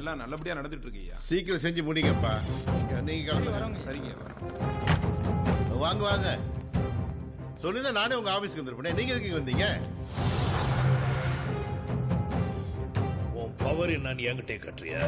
எல்லாம் நல்லபடியா நடந்துட்டு இருக்கீங்க. சீக்கிரம் செஞ்சு முடிங்கப்பா. நீங்க வரவங்க சரிங்க. வாங்க வாங்க. சொல்லுங்க, நானே உங்க ஆபீஸ்க்கு வந்துருப்பேன். நீங்க எதுக்கு வந்தீங்க? உன் பவர் என்னன்னு என்கிட்ட கட்டுறியா?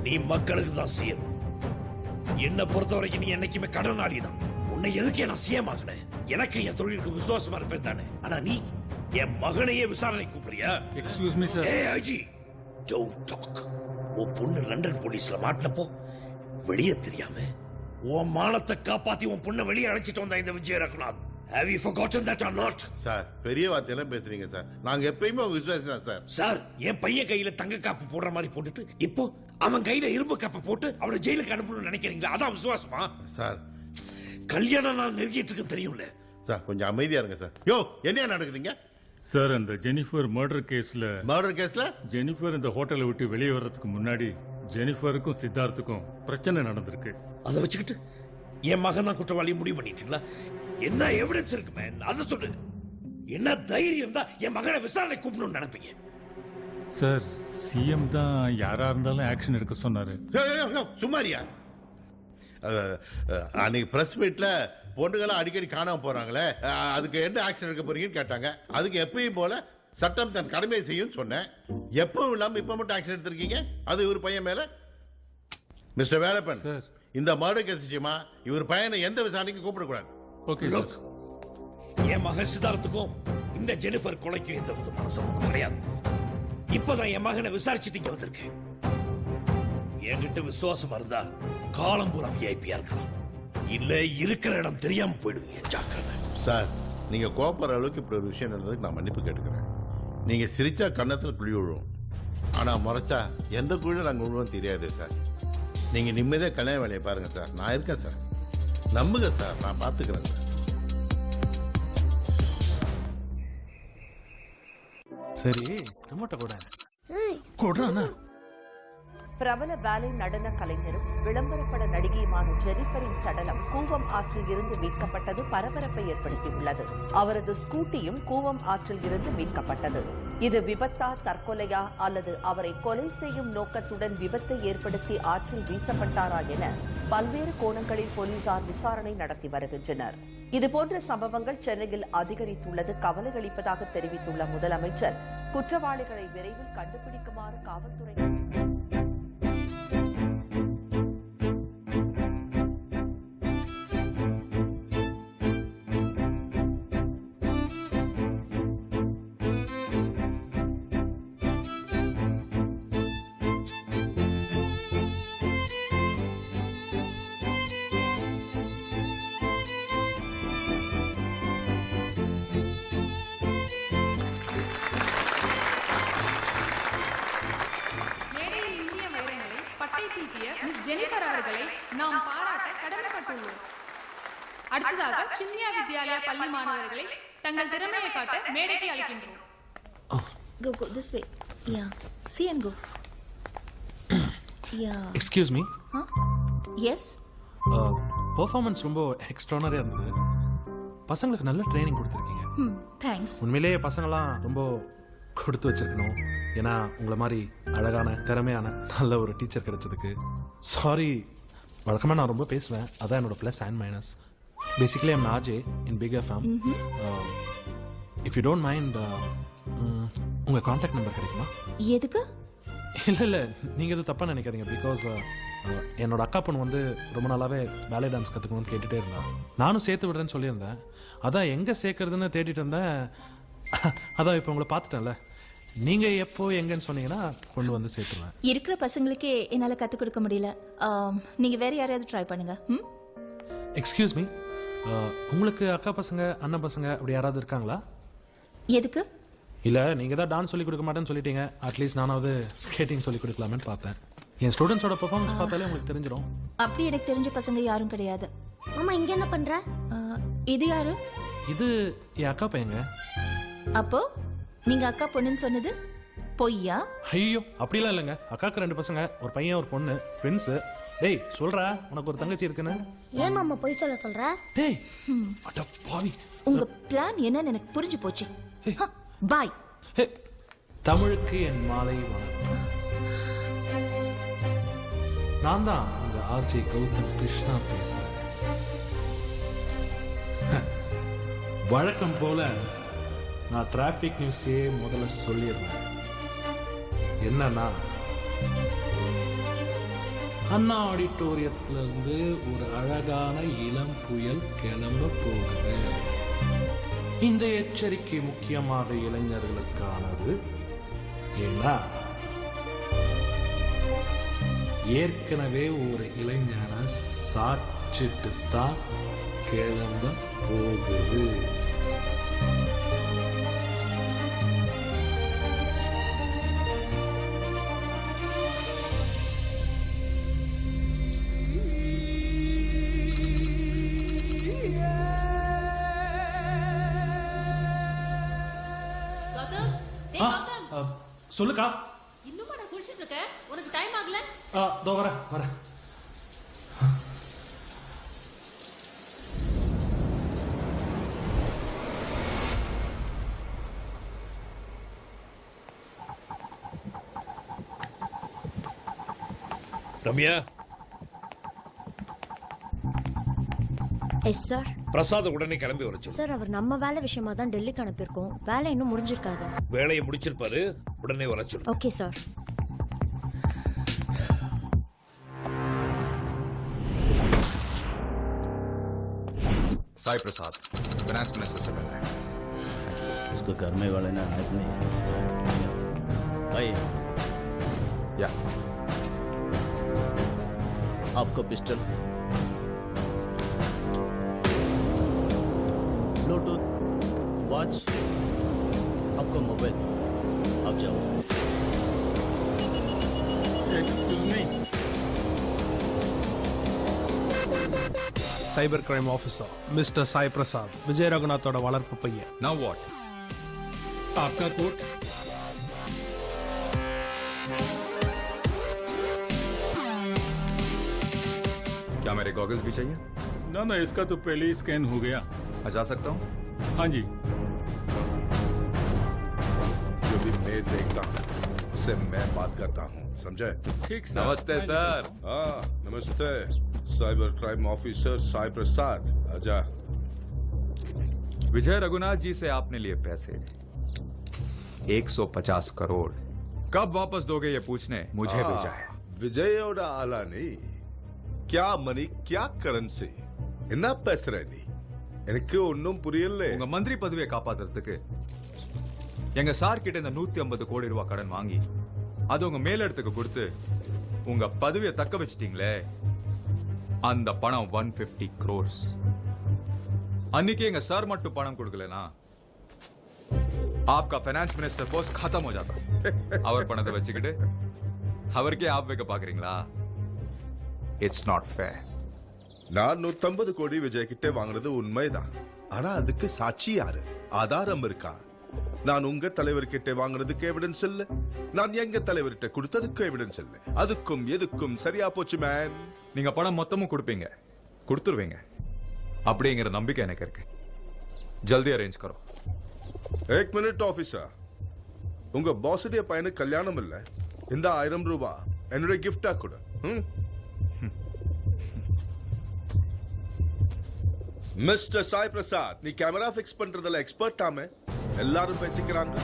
நீ மக்களுக்கு தான் சிஎம். என்ன பொறுத்த வரைக்கும் நீ என்னைக்குமே கடனாளி தான். உன்னை எதுக்கு நான் சிஎம் ஆகினேன்? எனக்கு என் தொழிலுக்கு விசுவாசமா இருப்பேன் தானே. ஆனா நீ என் மகனையே விசாரணை கூப்பிடுறியா? Excuse me sir. ஏய் ஐஜி, டோன்ட் டாக். உன் பொண்ணு லண்டன் போலீஸ்ல மாட்டினப்போ வெளியே தெரியாம உன் மானத்தை காப்பாத்தி உன் பொண்ணை வெளியே அழைச்சிட்டு வந்தா இந்த Vijay Raghunath. Have you forgotten that or not? Sir, பெரிய வார்த்தையெல்லாம் பேசுறீங்க சார். நாங்க எப்பயுமே உங்க விசுவாசி தான் சார். சார், என் பையன் கையில தங்க காப்பு போடுற மாதிரி போட்டுட்டு இப்போ அவன் கையில இரும்பு காப்பை போட்டு அவனை ஜெயிலுக்கு அனுப்பணும்னு நினைக்கிறீங்களா? அதான் விசுவாசமா? சார், கல்யாணம் நான் நெருங்கிட்டு இருக்கு தெரியும்ல. சார் கொஞ்சம் அமைதியா இருங்க சார். யோ, என்ன நடக்குதுங்க சார்? அந்த ஜெனிஃபர் மர்டர் கேஸ்ல ஜெனிஃபர் இந்த ஹோட்டலை விட்டு வெளியே வர்றதுக்கு முன்னாடி ஜெனிஃபருக்கும் சித்தார்த்துக்கும் பிரச்சனை நடந்திருக்கு. அதை வச்சுக்கிட்டு என் மகன் தான் குற்றவாளி முடிவு பண்ணிட்டீங்களா? என்ன எவிடன்ஸ் இருக்கு மேன்? அதை சொல்லு. என்ன தைரியம் தான் என் மகனை விசாரணை கூப்பிடணும்னு நினைப்பீங்க? சார், சிஎம் தான் யாரா இருந்தாலும் ஆக்ஷன் எடுக்க சொன்னாரு. சுமாரியா? அன்னைக்கு பிரஸ் மீட்ல பொண்ணுங்களாம் அடிக்கடி காணாம போறாங்களே, அதுக்கு என்ன ஆக்ஷன் எடுக்க போறீங்கன்னு கேட்டாங்க. அதுக்கு எப்பயும் போல சட்டம் தன் கடமையை செய்யும் சொன்னேன். எப்பவும் இல்லாம இப்ப மட்டும் ஆக்ஷன் எடுத்திருக்கீங்க. அது இவர் பையன் மேல. மிஸ்டர் வேலப்பன் சார், இந்த மர்டர் கேஸ் விஷயமா இவர் பையனை எந்த விசாரணைக்கும் கூப்பிடக்கூடாது. Okay sir. என் மகன் சித்தார்த்துக்கும் இந்த ஜெனிஃபர் கொலைக்கும் எந்த விதமான சம்பந்தம் கிடையாது. இப்பதான் என் மகனை விசாரிச்சுட்டு வந்திருக்கேன். என்கிட்ட விசுவாசமா இருந்தா காலம் பூரா விஐபியா இருக்கலாம். இல்ல இருக்கிற இடம் தெரியாம போயிடுவீங்க. ஜாக்கிரதை. சார், நீங்க கோபப்படுற அளவுக்கு இப்படி ஒரு விஷயம் நடந்ததுக்கு நான் மன்னிப்பு கேட்டுக்கிறேன். நீங்க சிரிச்சா கன்னத்துல குழி விழுவோம், ஆனா முறைச்சா எந்த குழியும் நாங்க விழுவோம் தெரியாது சார். நீங்க நிம்மதியா கல்யாண வேலையை பாருங்க சார். நான் இருக்கேன் சார். நம்புங்க சார், நான் பாத்துக்கிறேன் சார். சரி, டொமேட்டோ கூட கொடுறானா? பிரபல பேலே நடன கலைஞரும் விளம்பரப்பட நடிகையுமான ஜெனிஃபரின் சடலம் கூவம் ஆற்றில் இருந்து மீட்கப்பட்டது பரபரப்பை ஏற்படுத்தியுள்ளது. அவரது ஸ்கூட்டியும் கூவம் ஆற்றில் இருந்து மீட்கப்பட்டது. இது விபத்தா, தற்கொலையா அல்லது அவரை கொலை செய்யும் நோக்கத்துடன் விபத்தை ஏற்படுத்தி ஆற்றில் வீசப்பட்டாரா என பல்வேறு கோணங்களில் போலீசார் விசாரணை நடத்தி வருகின்றனர். இதுபோன்ற சம்பவங்கள் சென்னையில் அதிகரித்துள்ளது கவலையளிப்பதாக தெரிவித்துள்ள முதலமைச்சர் குற்றவாளிகளை விரைவில் கண்டுபிடிக்குமாறு காவல்துறை மிஸ் ஜெனிஃபர் அவர்களை நாம் பாராட்ட கடமைப்பட்டுள்ளோம். அடுத்ததாக சின்யா வித்யாலயா பள்ளி மாணவர்களை தங்கள் திறமையை காட்ட மேடைக்கு அழைக்கின்றோம். Go this way. Yeah. See and go. Yeah. Excuse me. Huh? Yes. Performance ரொம்ப எக்ஸ்ட்ரானரியா இருந்தது. பசங்களுக்கு நல்ல ட்ரைனிங் கொடுத்துருக்கீங்க. Thanks. உண்மையிலேயே பசங்களாம் ரொம்ப கொடுத்து வச்சிருக்கணும். ஏன்னா உங்களை மாதிரி அழகான திறமையான நல்ல ஒரு டீச்சர் கிடைச்சதுக்கு. சாரி, வழக்கமாக நான் ரொம்ப பேசுவேன். அதான் என்னோட plus and minus. Basically I'm RJ in Big FM. If you don't mind, உங்கள் கான்டாக்ட் நம்பர் கிடைக்குமா? எதுக்கு? இல்லை, நீங்கள் எதுவும் தப்பாக நினைக்காதீங்க. பிகாஸ் என்னோட அக்கா பொண்ணு வந்து ரொம்ப நாளாகவே பேலே டான்ஸ் கற்றுக்கணும்னு கேட்டுகிட்டே இருந்தான். நானும் சேர்த்து விடுறேன்னு சொல்லியிருந்தேன். அதான் எங்கே சேர்க்கறதுன்னு தேடிட்டு இருந்தேன். அதான் இப்போ உங்களை பார்த்துட்டேன்ல, நீங்க எப்போ எங்கன்னு சொன்னீங்கன்னா கொண்டு வந்து சேர்த்துருவேன். இருக்கிற பசங்களுக்கே என்னால கத்து கொடுக்க முடியல. நீங்க வேற யாரையாவது ட்ரை பண்ணுங்க. எக்ஸ்கியூஸ் மீ, உங்களுக்கு அக்கா பசங்க அண்ணன் பசங்க அப்படி யாராவது இருக்காங்களா? எதுக்கு? இல்ல, நீங்க தான் டான்ஸ் சொல்லி கொடுக்க மாட்டேன்னு சொல்லிட்டீங்க. அட்லீஸ்ட் நானாவது ஸ்கேட்டிங் சொல்லி கொடுக்கலாமேன்னு பார்த்தேன். என் ஸ்டூடெண்ட்ஸோட பெர்ஃபார்மன்ஸ் பார்த்தாலே உங்களுக்கு தெரிஞ்சிடும். அப்படி எனக்கு தெரிஞ்ச பசங்க யாரும் கிடையாது. மாமா இங்க என்ன பண்ற? இது யாரு? இது என் அக்கா பையங்க. அப்போ நீங்க அக்கா பொண்ணுன்னு சொன்னது பொய்யா? ஐயோ, அப்படிலாம் இல்லைங்க. அக்காக்கு 2 பசங்க, ஒரு பையன் ஒரு பொண்ணு, ஃப்ரெண்ட்ஸ். டேய் சொல்றா, உனக்கு ஒரு தங்கச்சி இருக்குன்னு. ஏன் மாமா பொய் சொல்ற? டேய் அட பாவி, உங்க பிளான் என்னன்னு எனக்கு புரிஞ்சு போச்சு. பாய். தமிழுக்கு என் மாலை வணக்கம். நான் தான் உங்க ஆர்ஜே கௌதம் கிருஷ்ணா பேசுறேன். வழக்கம் போல நான் டிராஃபிக் நியூஸே முதல்ல சொல்லிடுறேன். என்னன்னா, அண்ணா ஆடிட்டோரியத்துல இருந்து ஒரு அழகான இளம் புயல் கிளம்ப போகுது. இந்த எச்சரிக்கை முக்கியமாக இளைஞர்களுக்கானது. ஏன்னா ஏற்கனவே ஒரு இளைஞனை சாட்சிட்டு தான் கிளம்ப போகுது. சொல்லுக்கா. இன்னும் நான் குளிச்சிட்டு இருக்கேன், உனக்கு டைம் ஆகல? தோ வரேன். Ramya, yes sir. பிரசாத உடனே கிளம்பி வர சொல்லு. சார், அவர் நம்ம வேலை விஷயமா தான் டெல்லிக்கு அனுப்பியிருக்கோம். வேலை இன்னும் முடிஞ்சிருக்காது. வேலையை முடிச்சிருப்பாரு, உடனே வர சொல்லு. Okay sir. Sai Prasad finance minister से मिल रहे हैं. उसको घर में वाले ने आदमी भाई या आपको पिस्टल, ब्लूटूथ, वॉच, आपको मोबाइल. आप जाओ. Excuse me. Cyber crime officer mister Sai Prasad, Vijay ரகுநாத்தோட வளர்ப்பு பையன். Now what? आपका कोट. क्या मेरे गॉगल्स भी चाहिए? ना इसका तो पहले ही स्कैन हो गया. मैं जा सकता हूँ? हाँ जी. जो भी मैं देखता हूँ उससे मैं बात करता हूँ, समझे? ठीक सर. नमस्ते सर. हाँ नमस्ते. साइबर क्राइम ऑफिसर साई प्रसाद, आजा. विजय रघुनाथ जी से आपने लिए पैसे 150 करोड़. कब वापस दोगे ये पूछने मुझे भेजा है. விஜயோட ஆளா நீ? क्या மணி क्या கரன்சி? என்ன பேசுற நீ? எனக்கு ஒன்னும் புரியல. உங்க மந்திரி பதவியை காப்பாத்துறதுக்கு எங்க சார் கிட்ட இந்த 150 கோடி ரூபாய் கடன் வாங்கி அது உங்க மேலிடத்துக்கு கொடுத்து உங்க பதவியை தக்க வச்சிட்டீங்களே, அந்த பணம் 150 crores. அன்னைக்கு எங்க சார் மட்டும் பணம் கொடுக்கலனா आपका फाइनेंस मिनिस्टर पोस्ट खत्म हो जाता. அவர் பணத்தை வச்சுக்கிட்டு அவருக்கே ஆப் வைக்க பாக்குறீங்களா? It's not fair. நான் 150 கோடி விஜய் கிட்ட வாங்கினது உண்மைதான். ஆனா அதுக்கு சாட்சி யாரு? ஆதாரம் இருக்கா? நான் உங்க தலைவர்கிட்ட வாங்கினதுக்கு எவிடன்ஸ் இல்ல. நான் எங்க தலைவர்கிட்ட கொடுத்ததுக்கு எவிடன்ஸ் இல்ல. அதுக்கும் எதுக்கும் சரியா போச்சு மேன். நீங்க பணம் மொத்தமும் கொடுப்பீங்க, கொடுத்துருவீங்க அப்படிங்கிற நம்பிக்கை எனக்கு இருக்கு. ஜல்தி அரேஞ்ச் கரோ. एक मिनट ஆபீசர், உங்க பாஸுடைய பையனுக்கு கல்யாணம் இல்ல. இந்த 1000 ரூபாய் என்னுடைய கிஃப்டா கொடு. மிஸ்டர் சாய் பிரசாத், நீ கேமரா ஃபிக்ஸ் பண்றதுல எக்ஸ்பர்ட் ஆமே. எல்லாரும் பேசிக்கிறாங்க.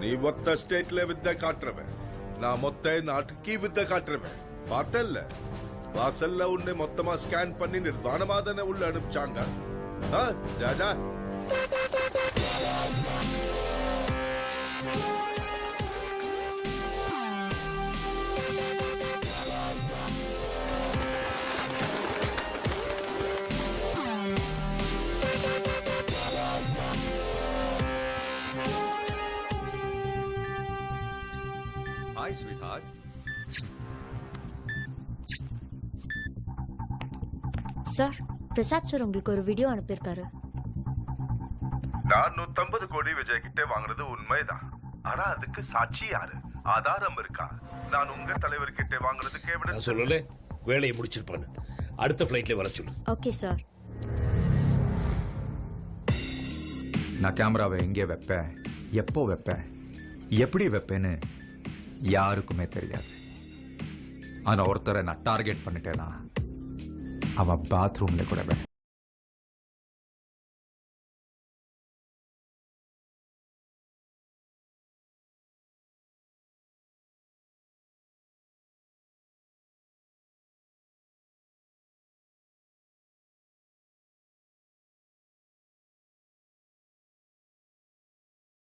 நீ மொத்த ஸ்டேட்ல வித்த காட்டுறவன், நான் மொத்த நாட்டுக்கு வித்த காட்டுறவன். பார்த்தல்ல, வாசல்ல உன்னை மொத்தமா ஸ்கேன் பண்ணி நிர்வாணமா தானே உள்ள அனுப்பிச்சாங்க. ஜா ஜா. Hi, sweetheart. Sir, Prasad sir உங்களுக்கு ஒரு வீடியோ அனுப்பியிருக்காரு. நான் 150 கோடி விஜய் கிட்ட வாங்குறது உண்மைதான். ஆனா அதுக்கு சாட்சி யாரு? ஆதாரம் இருக்கா? நான் உங்க தலைவர் கிட்ட வாங்குறதுக்கு நான் எவிடன்ஸ் சொல்லல, வேலையை முடிச்சிருப்பான்னு. அடுத்த ஃபிளைட்ல வர சொல்லு. Okay sir. நான் கேமராவை எங்கே வைப்பேன், எப்போ வைப்பேன், எப்படி வைப்பேன்னு யாருக்குமே தெரியாது. ஆனா ஒருத்தரை நான் டார்கெட் பண்ணிட்டேனா அவன் பாத்ரூம்ல கூட வேற